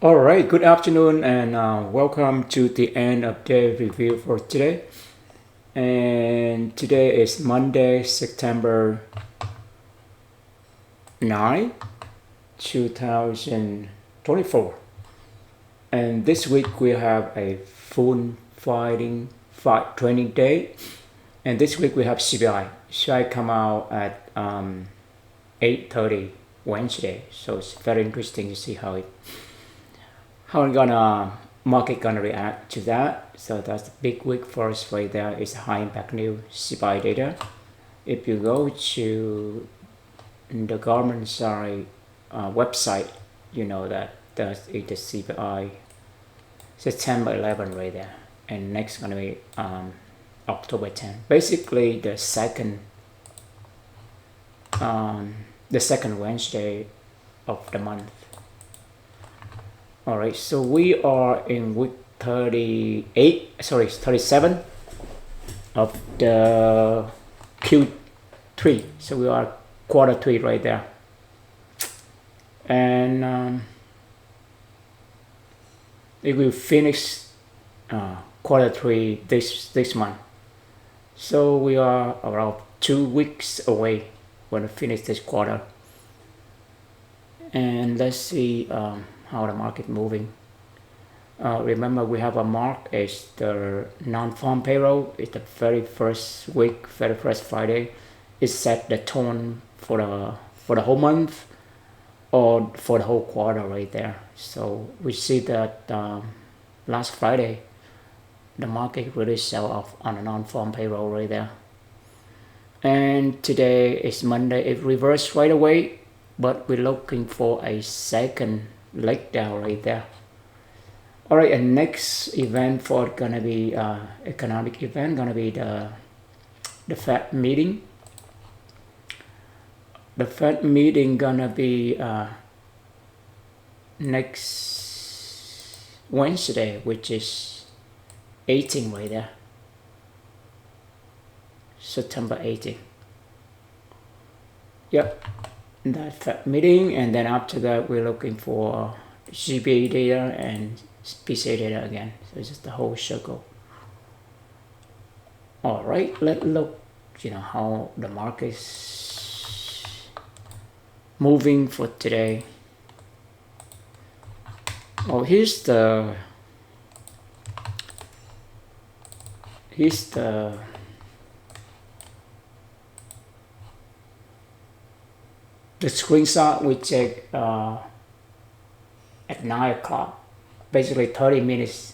All right, good afternoon and welcome to the end of day review for today. And today is Monday, September 9, 2024. And this week we have a full fight training day. And this week we have CPI. CPI come out at 8:30 Wednesday. So it's very interesting to see how gonna market gonna react to that. So that's the big week for us right there. Is high impact new CPI data. If you go to the government side website, you know that that is the CPI September 11 right there, and next gonna be October 10. Basically the second Wednesday of the month. All right, so we are in week 37 of the Q3. So we are quarter 3 right there. And it will finish quarter 3 this month. So we are around 2 weeks away when we finish this quarter. And let's see how the market moving. Remember, we have a mark is the non-farm payroll. It's the very first week, very first Friday. It set the tone for the whole month or for the whole quarter right there. So we see that last Friday, the market really sell off on a non-farm payroll right there. And today is Monday. It reversed right away, but we're looking for a second leg down right there. All right, and next event for gonna be economic event gonna be the Fed meeting. The Fed meeting gonna be next Wednesday, which is 18 right there, September 18. Yep. That Fed meeting, and then after that we're looking for CPI data and PCE data again. So it's just the whole circle. All right, let's look how the market's moving for today. Oh, here's the screenshot we take at 9 o'clock, basically 30 minutes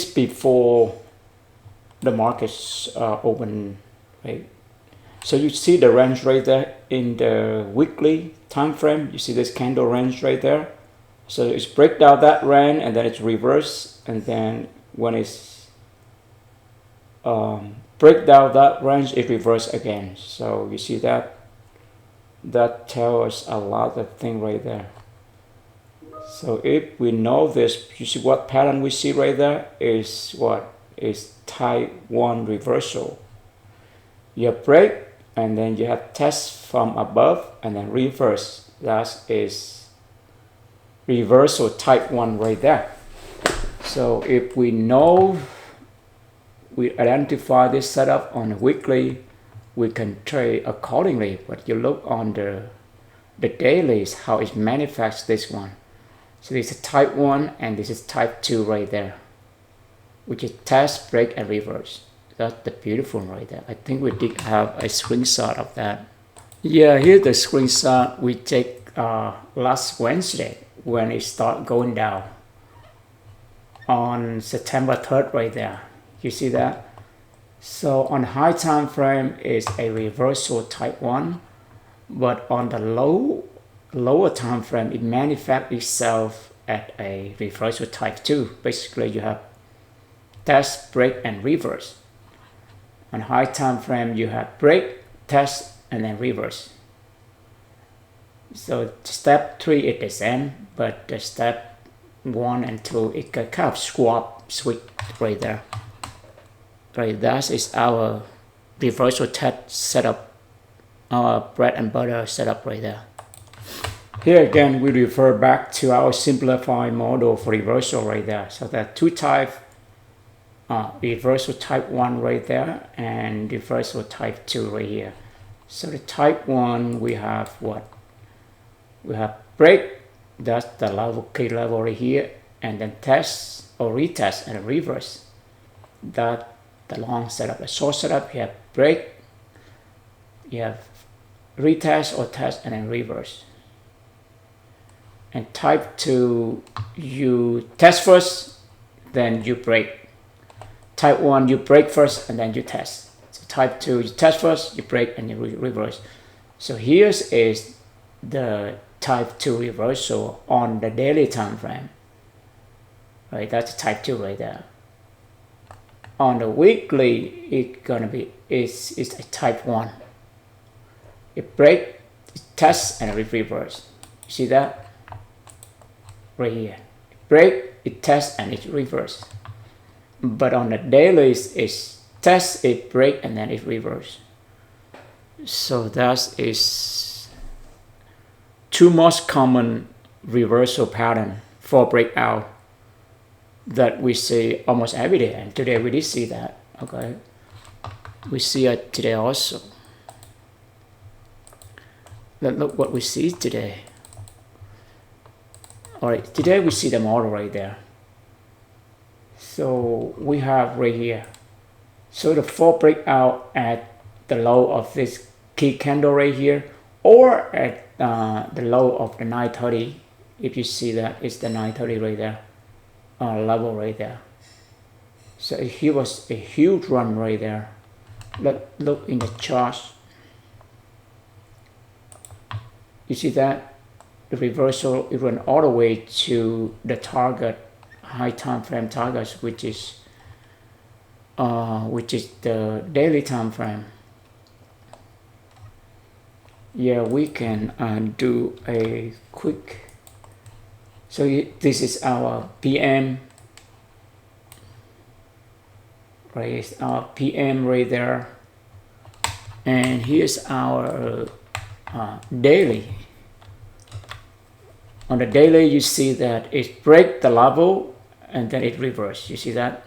before the markets open, right? So you see the range right there in the weekly time frame. You see this candle range right there. So it's break down that range and then it's reverse, and then when it's break down that range, it reverse again. So you see that tells us a lot of things right there. So if we know this, you see what pattern we see right there is what is type 1 reversal. You have break and then you have test from above and then reverse. That is reversal type 1 right there. So if we know, we identify this setup on a weekly, we can trade accordingly. But you look on the dailies, how it manifests this one. So this is type 1 and this is type 2 right there, which is test, break, and reverse. That's the beautiful right there. I think we did have a screenshot of that. Yeah, here's the screenshot we take last Wednesday when it start going down on September 3rd right there. You see that? So on high time frame is a reversal type 1, but on the lower time frame it manifests itself at a reversal type 2. Basically you have test, break, and reverse. On high time frame you have break, test, and then reverse. So step 3 is the same, but the step 1 and 2 it can kind of switch right there. Right, that is our reversal test setup, our bread and butter setup right there. Here again, we refer back to our simplified model for reversal right there. So there are two types, reversal type 1 right there and reversal type 2 right here. So the type 1, we have what? We have break, that's the level, key level right here, and then test or retest and reverse. That the long setup, the short setup, you have break, you have retest or test and then reverse. And type 2, you test first, then you break. Type 1, you break first and then you test. So type 2, you test first, you break and you reverse. So here's is the type 2 reversal on the daily time frame. Right, that's type 2 right there. On the weekly, it's gonna be it's a type 1. It break, it test and it reverse. You see that? Right here. Break, it test and it reverse. But on the daily, it's test, it break, and then it reverse. So that is two most common reversal pattern for breakout that we see almost every day. And today we did see that. Okay, we see it today also. Let's look what we see today. All right, today we see the model right there. So we have right here. So the fall breakout at the low of this key candle right here, or at the low of the 930. If you see that, it's the 930 right there, level right there. So here was a huge run right there. Let's look in the charts. You see that? The reversal, it went all the way to the target, high time frame targets, which is the daily time frame. Yeah, we can do a quick. So this is our PM, right? It's our PM right there, and here's our daily. On the daily, you see that it break the level and then it reverse. You see that?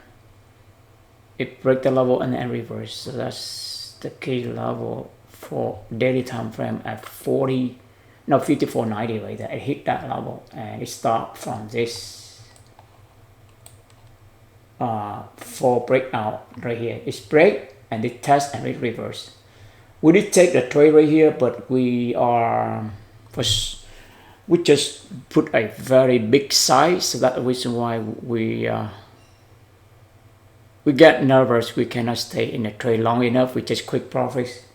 It break the level and then reverse. So that's the key level for daily time frame at 54.90 right there. It hit that level and it start from this for breakout right here. It's break and it test and it reverse. We did take the trade right here, but we just put a very big size, so that's the reason why we get nervous. We cannot stay in the trade long enough. We just quick profits.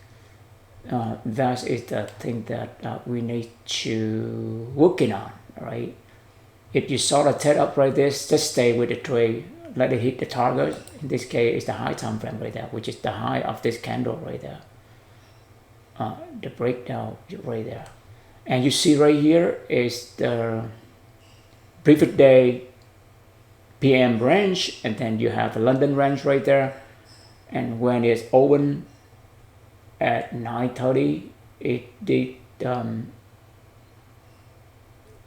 That is the thing that we need to working on, right? If you saw the TED up like this, just stay with the trade, let it hit the target. In this case, it's the high time frame right there, which is the high of this candle right there. The breakdown right there. And you see right here is the previous day PM range, and then you have the London range right there. And when it's open at 9:30, it did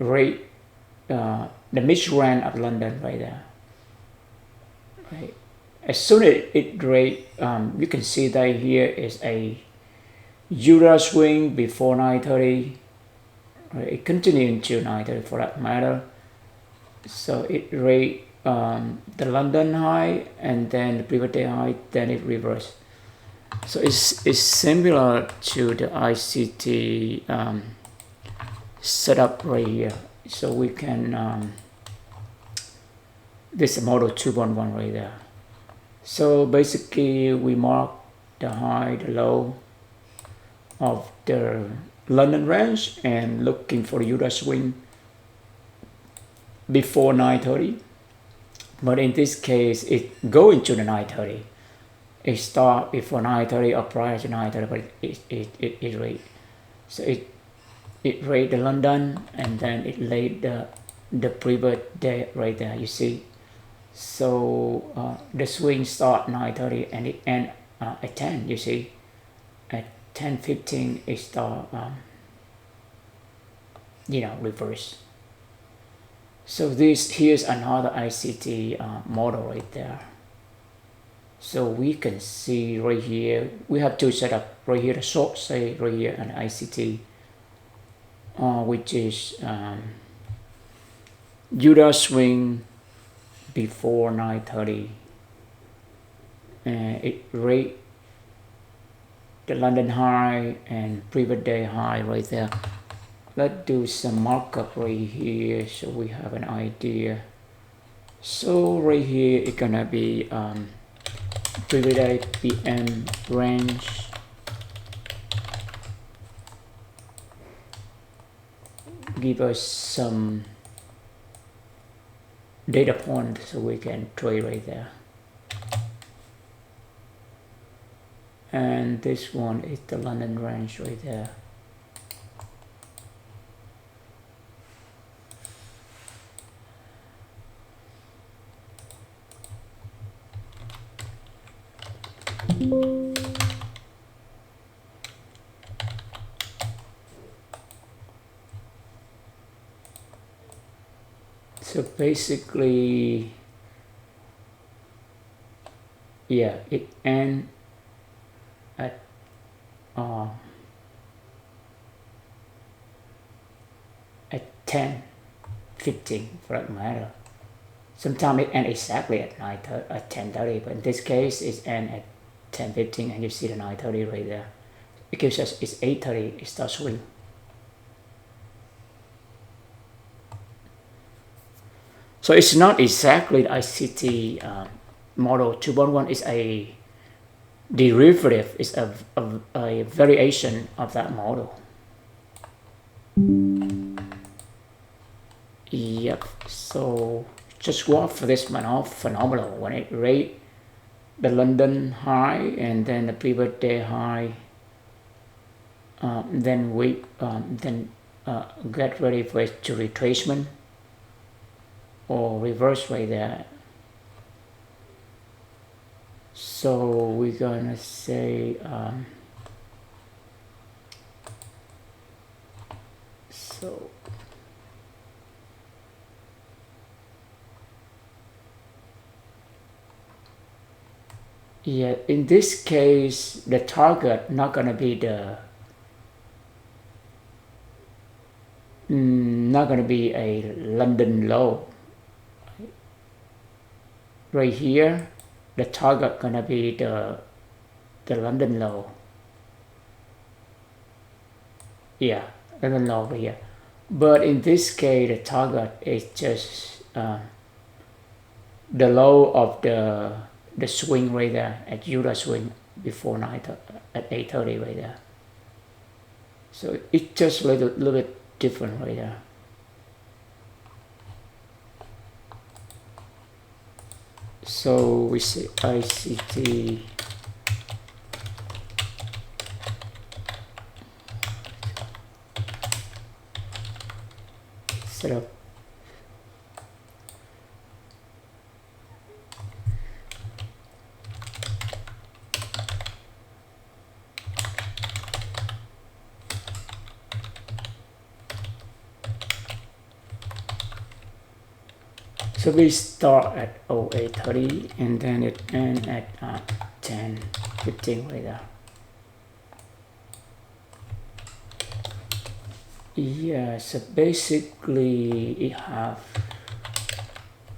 rate the mid range of London right there. Right. As soon as it rate, you can see that here is a Euro swing before 9:30. It continued until 9:30 for that matter. So it rate the London high and then the previous day high, then it reversed. So it's similar to the ICT setup right here. So we can this is model 2.1 right there. So basically we mark the high, the low of the London range and looking for the Euro swing before 9:30. But in this case, it go into the 9:30. It start before 9:30 or prior to 9:30, but it rate. So it rate the London and then it laid the previous day right there. You see. So the swing start 9:30 and it end at 10. You see. At 10:15 it start reverse. So here's another ICT model right there. So we can see right here, we have two setup right here, the short say right here, and ICT, which is Judah swing before 9:30, and it rate the London high and previous day high right there. Let's do some markup right here so we have an idea. So right here it's gonna be previous day PM range, give us some data point so we can trade right there. And this one is the London range right there. So basically, yeah, it ends at at 10:15 for that matter. Sometimes it ends exactly at 10:30, but in this case it ends at 10:15, and you see the 9:30 right there. It gives us it's 8:30 it starts swing. So it's not exactly the ICT model 2.1 is a derivative, is a variation of that model. Yep, so just watch for this phenomenal when it rate the London high and then the previous day high, then we get ready for it to retracement or reverse right there. So we're gonna say so yeah, in this case the target not gonna be a London low. Right here the target gonna be the London low. Yeah, London low over here. But in this case the target is just the low of the swing right there at Judah swing before at 8:30 right there. So it's just a little bit different right there. So we see ICT setup. So we start at 08:30 and then it ends at 10:15 right there. Yeah, so basically it have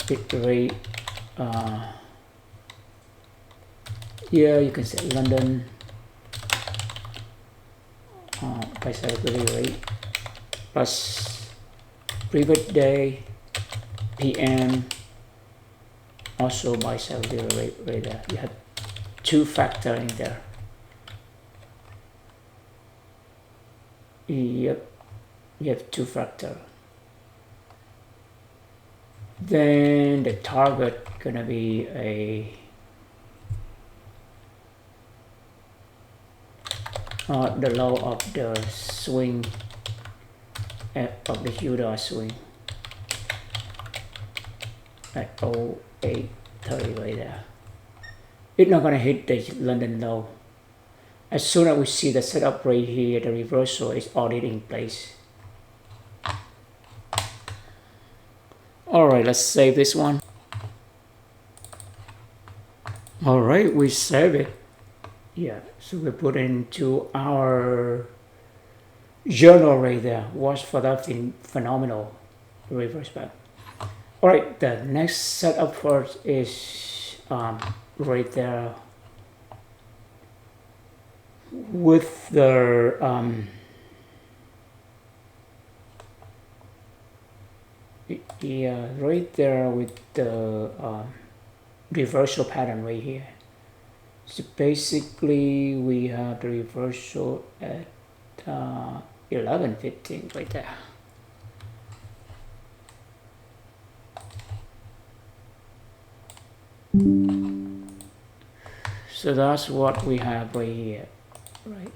bit rate. Yeah, you can say London price availability rate plus previous day PM also by availability rate right there. You have two factor in there. Yep, you have two factor. Then the target gonna be the low of the swing of the Judah swing at 08:30 right there. It's not gonna hit the London low. As soon as we see the setup right here, the reversal is already in place. All right, let's save this one. All right, we save it. Yeah, so we put into our journal right there. Watch for that phenomenal reverse back. All right, the next setup first is right there with the yeah, right there with the reversal pattern right here. So basically we have the reversal at 11:15 right there. So that's what we have right here, right?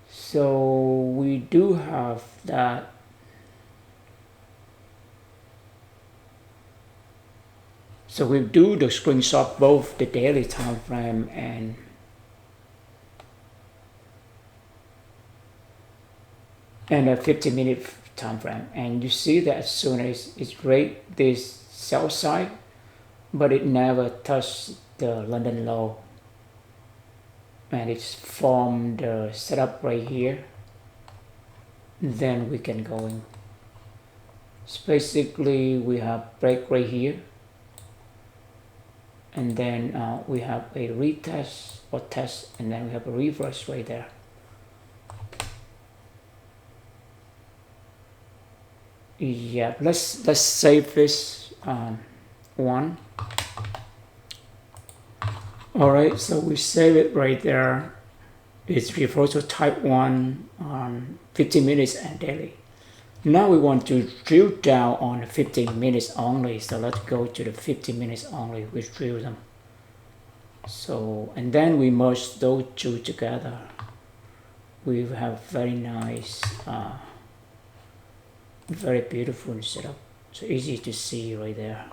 So we do have that. So we do the screenshot both the daily time frame and a 15-minute time frame, and you see that as soon as it breaks this sell side, but it never touched the London low, and it's formed the setup right here, then we can go in. So basically we have break right here, and then we have a retest or test, and then we have a reverse right there. Yeah, let's save this one. All right, so we save it right there. It's reversal type 1 15 minutes and daily. Now we want to drill down on 15 minutes only. So let's go to the 15 minutes only. We drill them. So, and then we merge those two together. We have very nice, very beautiful setup. So easy to see right there.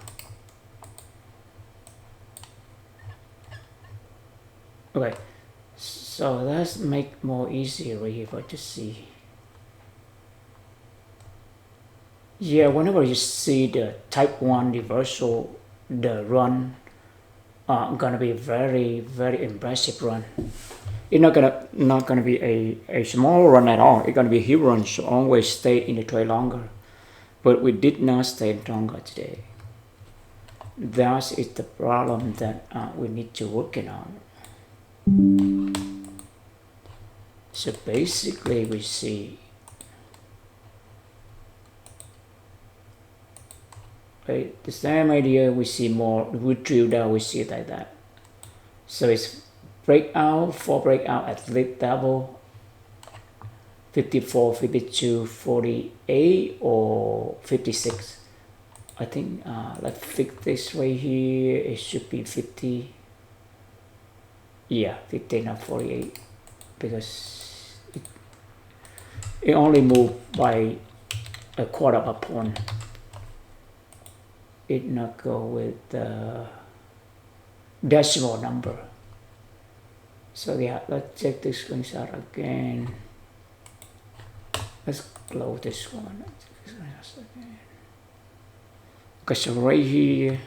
Okay, so let's make more easier right here for to see. Yeah, whenever you see the type 1 reversal, the run gonna be very, very impressive run. It's not gonna be a small run at all. It's gonna be a huge run, so always stay in the trade longer. But we did not stay longer today. That is the problem that we need to work on. So basically we see right, the same idea. We see more, we drill down, we see it like that. So it's breakout, 4 breakout at lead level 54, 52, 48 or 56. I think let's fix this right here. It should be 50. Yeah, 50, not 48, because it only moved by a quarter of a point. It not go with the decimal number. So yeah, let's check this screenshot again. Let's close this one. Okay, so right here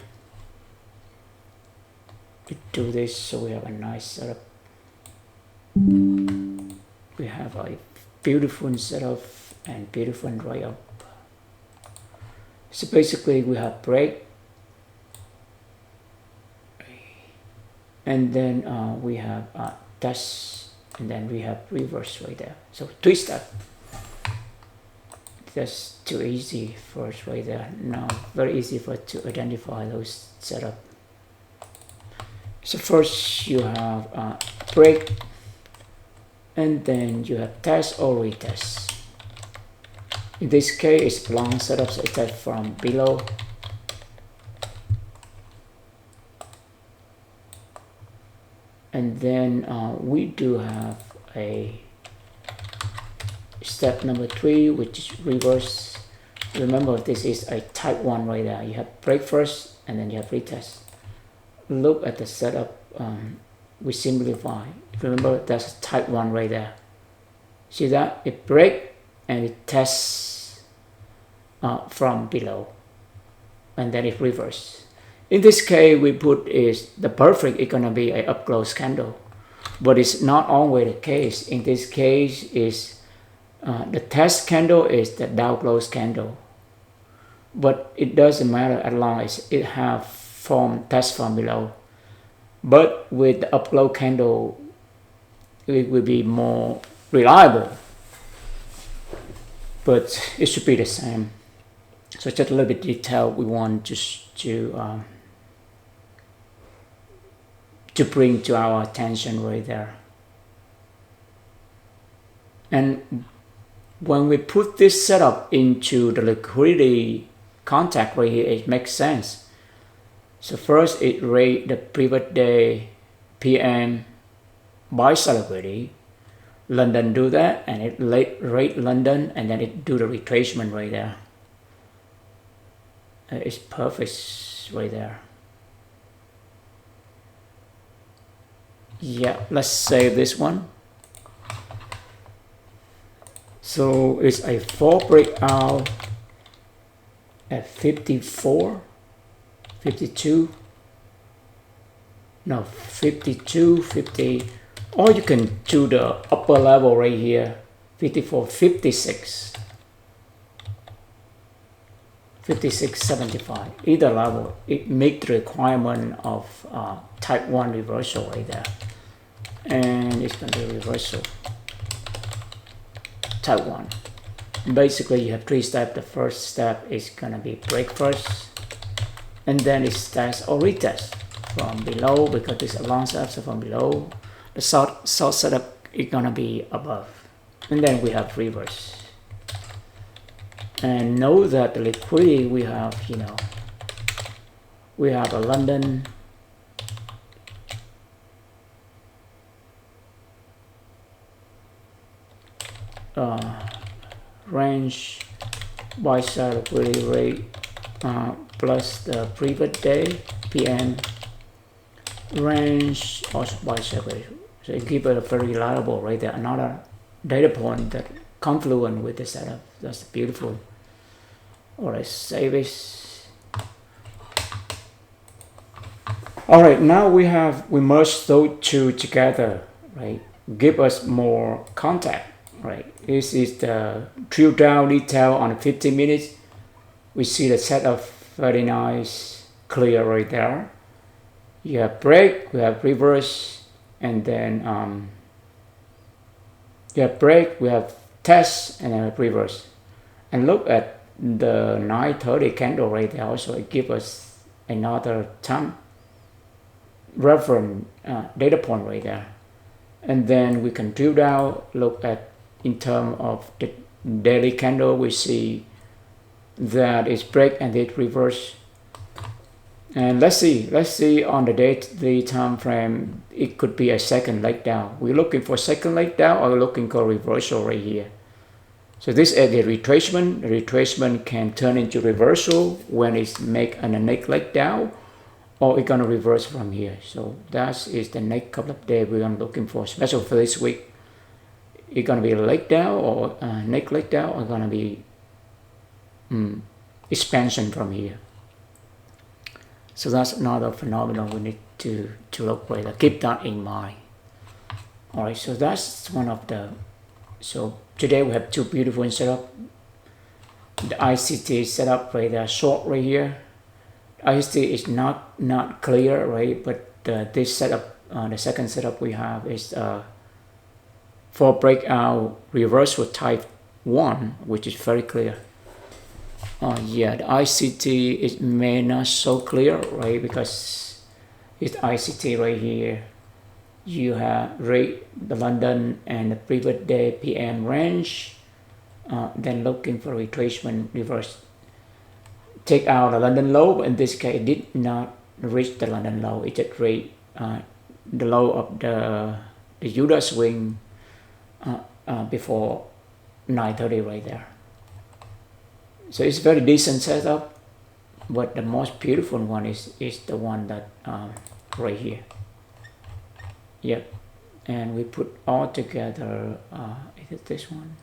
we do this, so we have a nice setup. We have a beautiful setup and beautiful right up. So basically we have break, and then we have test, and then we have reverse right there. So 3 steps. That's too easy for us right there. Now very easy for us to identify those setup. So first you have break, and then you have test or retest. In this case, it's long setup, so it's from below. And then we do have a step number 3, which is reverse. Remember, this is a type 1 right there. You have break first, and then you have retest. Look at the setup. We simplify. Remember, that's type 1 right there. See that? It break and it tests from below. and then it reverse. In this case, we put is the perfect is gonna be a up close candle, but it's not always the case. In this case, is the test candle is the down close candle, but it doesn't matter as long as it have test form below. But with the up close candle, it will be more reliable, but it should be the same. So just a little bit detail we want just to bring to our attention right there. And when we put this setup into the liquidity contact right here, it makes sense. So first it rate the previous day PM buy sell liquidity. London do that, and it rate London, and then it do the retracement right there. It's perfect right there. Yeah, let's save this one. So it's a 4 breakout at 54, 52, no, 52, 50, or you can do the upper level right here, 54, 56, 56, 75, either level. It makes the requirement of type 1 reversal right there. And it's going to be reversal. Type 1. Basically, you have 3 steps. The first step is going to be break first, and then it's test or retest from below, because it's a long step, so from below. The short setup is going to be above. And then we have reverse. And know that the liquidity we have, we have a London, range buy sell liquidity rate plus the previous day PM range also buy sell rate. So it gives it a very reliable right there. Another data point that confluent with the setup. That's beautiful. Alright, save it. Alright, now we merged those two together, right? Give us more contact, right? This is the drill down detail on 15 minutes. We see the setup very nice, clear right there. You have break, we have reverse, and then you have break, we have test, and then reverse. And look at the 9:30 candle right there. Also, it gives us another time reference data point right there. And then we can drill down, look at in terms of the daily candle. We see that it's break and it reverse. And let's see on the time frame, it could be a second leg down. We're looking for second leg down, or we're looking for reversal right here. So this is the retracement. The retracement can turn into reversal when it's make a next leg down, or it's gonna reverse from here. So that is the next couple of days we're gonna looking for, especially for this week. It's gonna be a leg down or next leg down, or gonna be expansion from here. So that's another phenomenon we need to look for. Keep that in mind. All right, so that's one of the. So today we have two beautiful setup. The ICT setup right there, short right here. ICT is not clear, right? But this setup, the second setup we have is for breakout reversal type 1, which is very clear. Yeah, the ICT is may not so clear, right? Because it's ICT right here. You have rate the London and the previous day PM range. Then looking for retracement reverse. Take out the London low, but in this case, it did not reach the London low. It just rate the low of the Judah swing before 9:30 right there. So it's very decent setup, but the most beautiful one is the one that right here. Yep, and we put all together. Is it this one?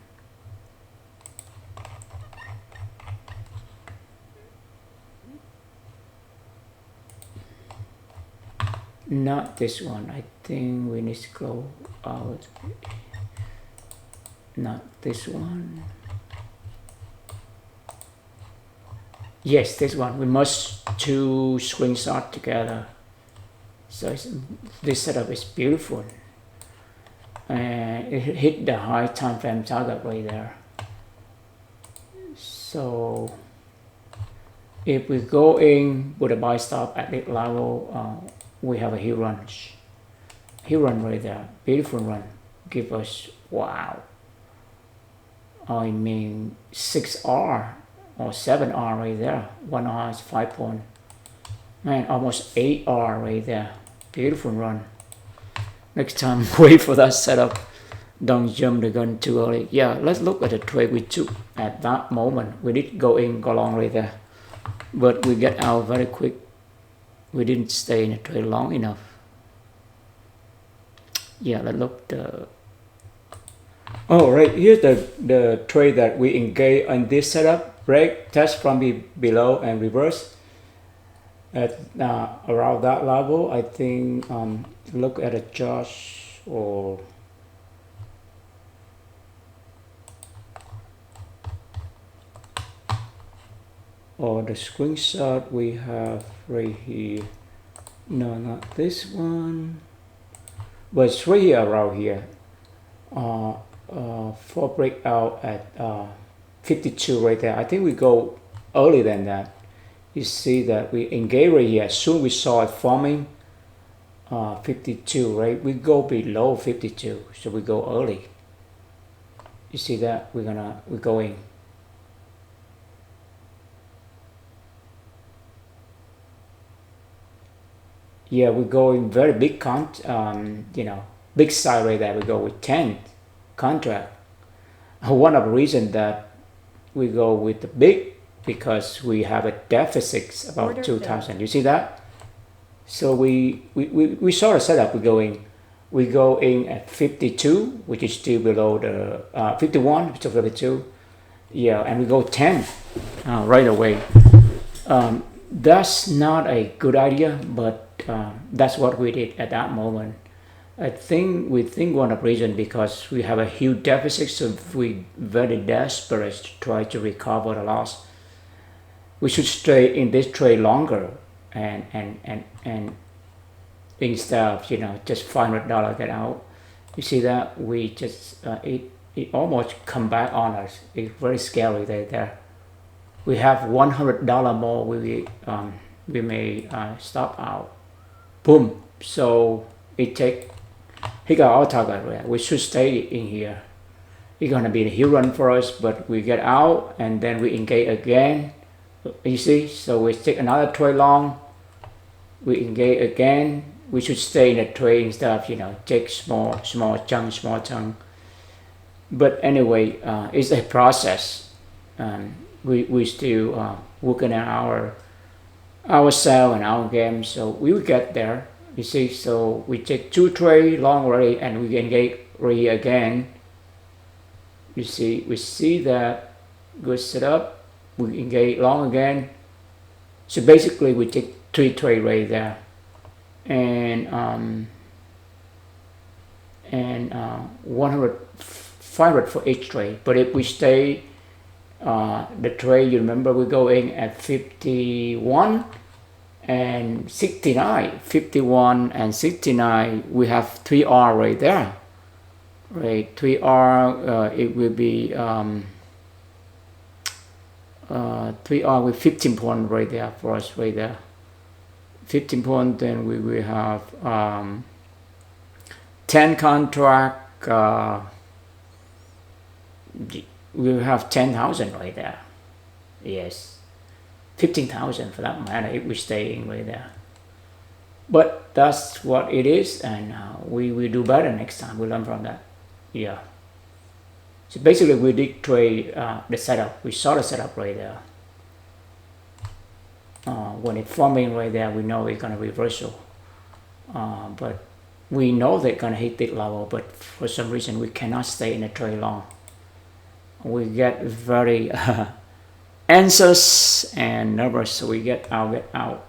not this one. I think we need to go out. Not this one. Yes, this one. We must two screenshots together. So this setup is beautiful. And it hit the high time frame target right there. So if we go in with a buy stop at this level, we have a heel run. Heel run right there. Beautiful run. Give us, wow. I mean 6R or 7R right there. 1R is 5 point. Man, almost 8R right there. Beautiful run. Next time, wait for that setup. Don't jump the gun too early. Yeah, let's look at the trade we took at that moment. We did go long right there, but we get out very quick. We didn't stay in the trade long enough. Yeah, let's look the. Oh, right here's the trade that we engage on this setup. Break, test from below and reverse. At around that level, I think. Look at a Josh or the screenshot we have right here. No, not this one, but it's right here around here. For breakout at 52 right there. I think we go earlier than that. You see that we engage right here. Soon we saw it forming 52, right? We go below 52, so we go early. You see that we're going. Yeah, we're going very big big side right there. We go with 10 contract. One of the reasons that we go with the big because we have a deficit about 2,000. You see that? So we saw the setup. We go in at 52, which is still below the 51 to 52. Yeah, and we go 10 right away. That's not a good idea, but that's what we did at that moment. We think one of the reasons because we have a huge deficit, so we very desperate to try to recover the loss. We should stay in this trade longer and instead of just $500 get out. You see that we just it almost come back on us. It's very scary there. We have $100 more. We may stop out. Boom. So he got our target. We should stay in here. It's gonna be a heel run for us, but we get out and then we engage again. You see, so we take another trade long. We engage again. We should stay in the trade instead of take small chunk. But anyway, it's a process. We still working on ourselves and our game, so we will get there. You see, so we take 2 trade long already, and we engage right here again. You see, we see that good setup. We engage long again. So basically, we take 3 trade right there, and 100, 500 for each trade. But if we stay the trade, you remember we go in at 51 and 69. 51 and 69, we have 3R right there. Right, 3R, it will be 3R with 15 point right there for us right there. 15 point, then we will have 10 contract. We will have 10,000 right there. Yes, 15,000 for that matter if we stay in right there. But that's what it is, and we will do better next time. We learn from that. Yeah. So basically, we did trade the setup. We saw the setup right there. When it's forming right there, we know it's gonna reversal. But we know they're gonna hit this level, but for some reason we cannot stay in the trade long. We get very anxious and nervous, so we get out.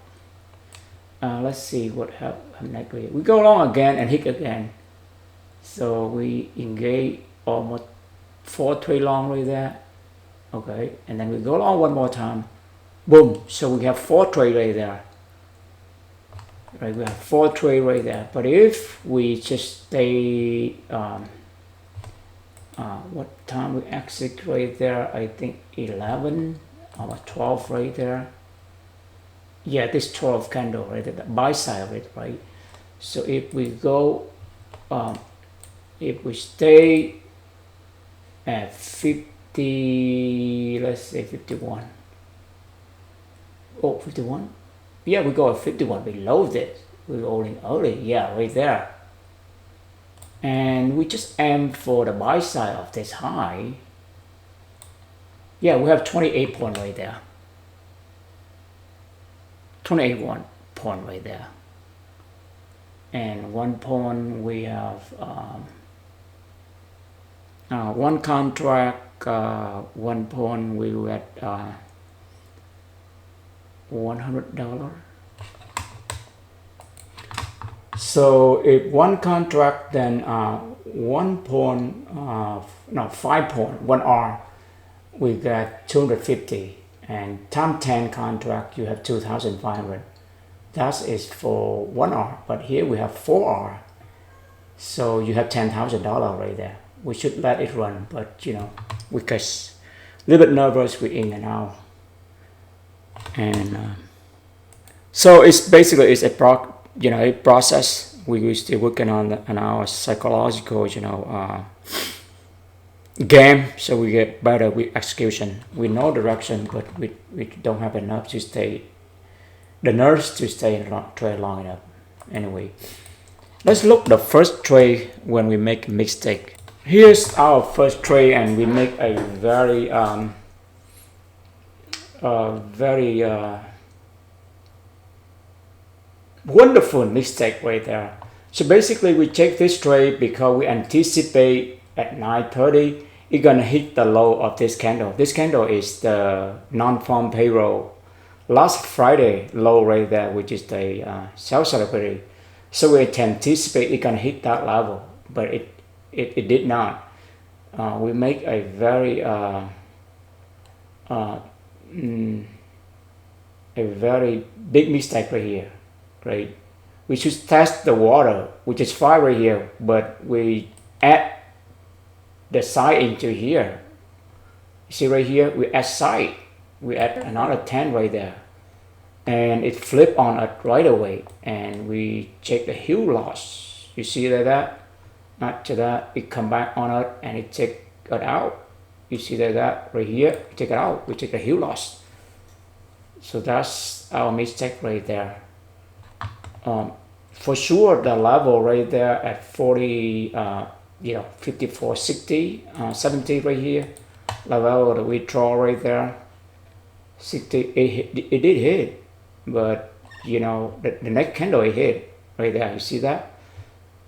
let's see what happens next. We go long again and hit again. So we engage almost 4 trade long right there. Okay, and then we go long one more time. Boom. So we have 4 trade right there. Right, we have 4 trade right there. But if we just stay, what time we exit right there? I think 11 or 12 right there. Yeah, this 12 candle right there, the buy side of it, right? So if we go, if we stay at 50, let's say 51. Oh, 51? Yeah, we go at 51 below this. We're rolling early, yeah, right there. And we just aim for the buy side of this high. Yeah, we have 28 point right there. 28 point right there. And 1 point we have one contract, 1 point we were at $100. So if one contract, then 1 point, no, 5 point, 1 hour, we got 250, and time 10 contract, you have 2,500. That is for 1 hour, but here we have 4 hour, so you have $10,000 right there. We should let it run, but you know, we just a little bit nervous with in and out, and so it's basically it's a process. We're still working on our psychological, game, so we get better with execution. We know direction, but we don't have enough to stay, the nerves to stay in trade long enough. Anyway, let's look the first trade when we make a mistake. Here's our first trade, and we make a very wonderful mistake right there. So basically we take this trade because we anticipate at 9:30 it's gonna hit the low of this candle. This candle is the non-farm payroll last Friday low right there, which is the sales celebrity. So we anticipate it's gonna hit that level, but it did not. We make a very big mistake right here. Right, we should test the water, which is 5 right here, but we add the side into here. You see right here, we add side, we add another 10 right there, and it flipped on it right away, and we check the heel loss. You see that after that it come back on it and it take it out. You see that right here, we take it out, we take the heel loss. So that's our mistake right there. For sure the level right there at 40, 54, 60, 70 right here, level that we draw right there, 60, it did hit, but you know, the next candle it hit right there, you see that?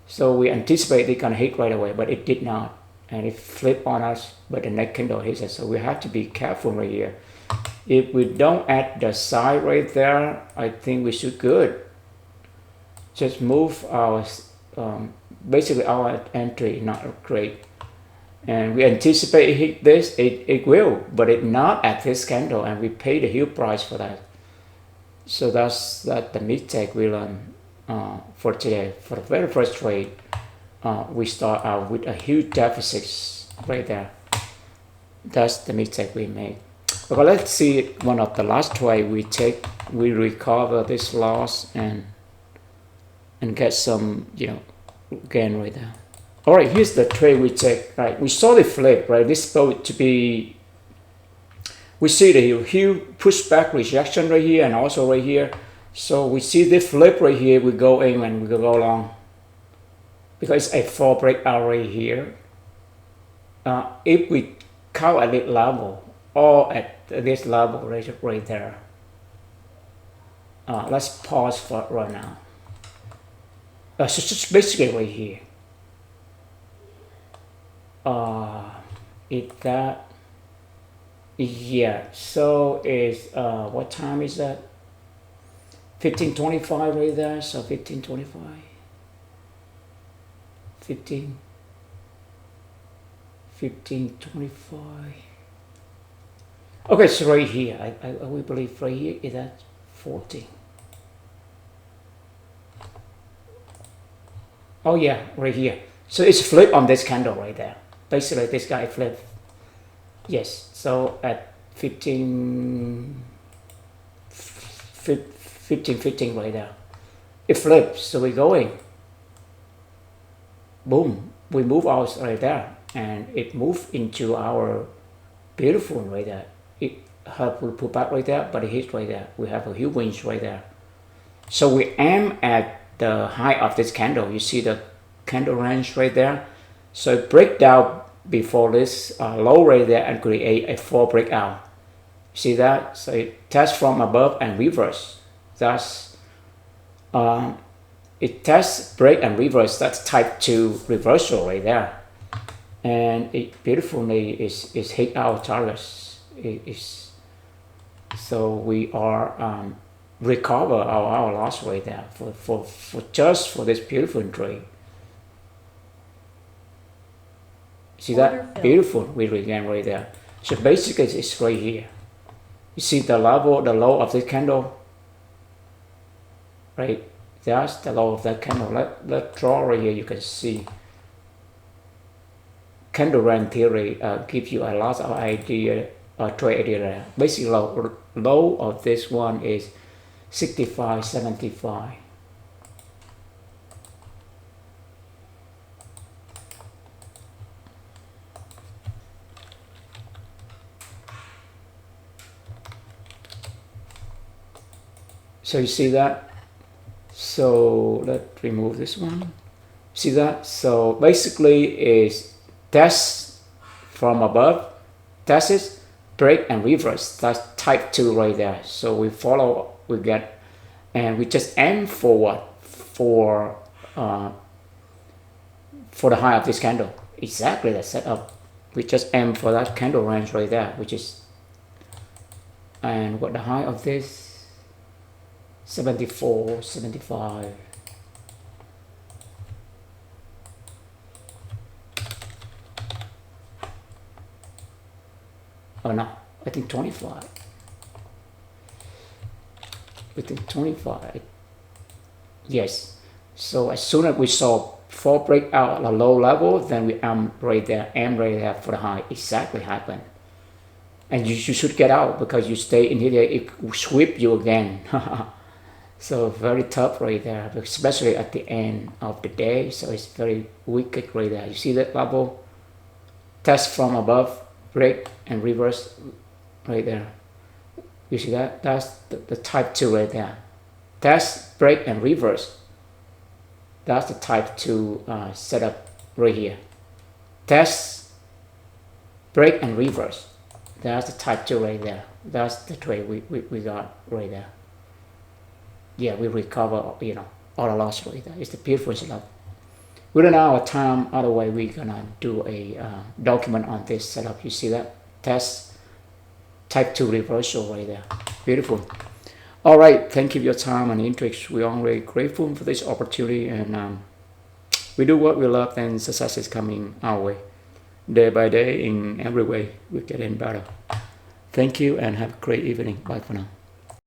So we anticipate it gonna hit right away, but it did not, and it flipped on us, but the next candle hits us, so we have to be careful right here. If we don't add the side right there, I think we should good. Just move our, basically our entry not great. And we anticipate it hit this, it will, but it not at this candle, and we pay the huge price for that. So that's the mistake we learned for today. For the very first trade, we start out with a huge deficit right there. That's the mistake we made. Okay, let's see one of the last trade we take. We recover this loss and get some, gain right there. All right, here's the trade we take. Right, we saw the flip. Right, this is supposed to be. We see the huge pushback rejection right here and also right here. So we see the flip right here. We go in and we go long because it's a 4 breakout right here. If we count at this level or at this level right there. Let's pause for right now. So just basically right here. Is that? Yeah. So is what time is that? 1525 right there, so 1525, 1525. Okay, so right here, we believe right here is at 40. Oh yeah, right here. So it's flip on this candle right there. Basically, this guy flip. Yes, so at 15, 15 right there. It flips, so we're going. Boom, we move out right there, and it moved into our beautiful right there. It helped we put back right there, but it hits right there. We have a huge range right there. So we aim at the high of this candle. You see the candle range right there. So it break down before this low right there and create a 4 breakout. See that? So it tests from above and reverse. That's it tests break and reverse. That's type 2 reversal right there, and it beautifully is hit our targets. It is, so we are recover our loss right there for just for this beautiful trade. See that? Beautiful, we regain right there. So basically it's right here. You see the level, the low of this candle, right? That's the low of that candle. Let's draw right here. You can see candle range theory gives you a lot of idea, trade idea there. Basically low of this one is 65.75. So you see that? So let's remove this one. See that? So basically is test from above, test it, break and reverse. That's type 2 right there. So we follow, we get, and we just aim for what? For the high of this candle. Exactly the setup. We just aim for that candle range right there, which is, and what the high of this? 74, 75. Oh no, I think 25. I think 25. Yes. So as soon as we saw 4 break out at a low level, then we aim right there for the high. Exactly happened. And you should get out because you stay in here, it will sweep you again. So very tough right there, especially at the end of the day. So it's very wicked right there. You see that level? Test from above, break and reverse right there. You see that? That's the type 2 right there. Test, break and reverse. That's the type 2 setup right here. Test, break and reverse. That's the type 2 right there. That's the trade we got right there. Yeah, we recover, all the loss right there. It's the beautiful setup. We don't know our time, other way we're gonna do a document on this setup. You see that? Test, type 2 reversal right there. Beautiful. All right, thank you for your time and interest. We are very grateful for this opportunity, and we do what we love, and success is coming our way. Day by day, in every way, we're getting better. Thank you and have a great evening. Bye for now.